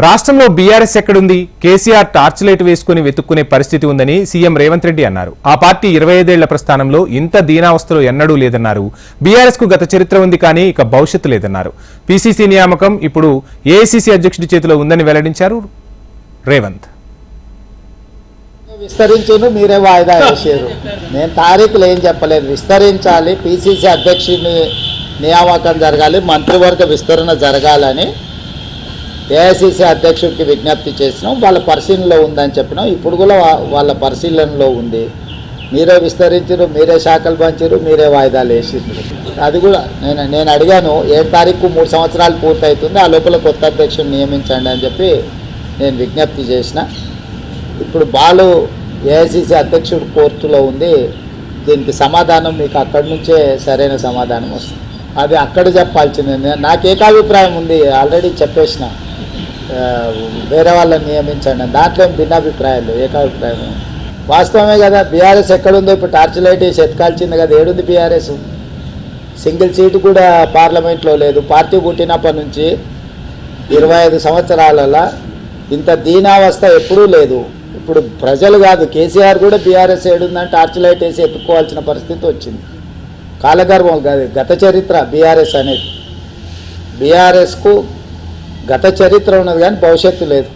రాష్ట్రంలో బీఆర్ఎస్ ఎక్కడుంది? KCR torch light వేసుకుని వెతుక్కునే పరిస్థితి ఉందని సీఎం రేవంత్ రెడ్డి అన్నారు. ఆ పార్టీ 25 ఏళ్ల ప్రస్థానంలో ఇంత దీనావస్థలో ఎన్నడూ లేదన్నారు. బీఆర్ఎస్ కు గత చరిత్ర ఉంది కానీ ఇక భవిష్యత్తు లేదన్నారు. పీసీసీ నియామకం ఇప్పుడు ఏఐసీసీ అధ్యక్షుడి చేతిలో ఉందని వెల్లడించారు రేవంత్. విస్తరించును మీరే వాయిదా వేసారు. నేను తారీఖులు ఏం చెప్పలేదు. విస్తరించాలి, పీసీసీ అధ్యక్షుడిని నియామకం జరగాలి, మంత్రివర్గ విస్తరణ జరగాలని ఏఐసీసీ అధ్యక్షుడికి విజ్ఞప్తి చేసినాం. వాళ్ళ పరిశీలనలో ఉందని చెప్పినాం. ఇప్పుడు కూడా వాళ్ళ పరిశీలనలో ఉంది. మీరే విస్తరించారు, మీరే శాఖలు పంచారు, మీరే వాయిదాలు వేసిండ్రు. అది కూడా నేను అడిగాను, 7 తారీఖు 3 సంవత్సరాలు పూర్తవుతుంది, ఆ లోపల కొత్త అధ్యక్షుడిని నియమించండి అని చెప్పి నేను విజ్ఞప్తి చేసిన. ఇప్పుడు బాలు ఏఐసీసీ అధ్యక్షుడు కోర్టులో ఉంది. దీనికి సమాధానం మీకు అక్కడి నుంచే సరైన సమాధానం వస్తుంది. అది అక్కడ చెప్పాల్సిందే. నాకు ఏకాభిప్రాయం ఉంది, ఆల్రెడీ చెప్పేసిన, వేరే వాళ్ళని నియమించండి. దాంట్లో భిన్నాభిప్రాయాలు, ఏకాభిప్రాయం వాస్తవమే కదా. బీఆర్ఎస్ ఎక్కడుందో ఇప్పుడు టార్చ్ లైట్ వేసి ఎత్తుకాల్చింది కదా. ఏడుంది బీఆర్ఎస్? సింగిల్ సీటు కూడా పార్లమెంట్లో లేదు. పార్టీ పుట్టినప్పటి నుంచి 25 సంవత్సరాలలో ఇంత దీనావస్థ ఎప్పుడూ లేదు. ఇప్పుడు ప్రజలు కాదు, కేసీఆర్ కూడా బీఆర్ఎస్ ఏడుందని టార్చ్ లైట్ వేసి ఎత్తుకోవాల్సిన పరిస్థితి వచ్చింది. కాలగర్భం కాదు, గత చరిత్ర బీఆర్ఎస్ అనేది. బీఆర్ఎస్కు గత చరిత్ర ఉన్నది కానీ భవిష్యత్తు లేదు.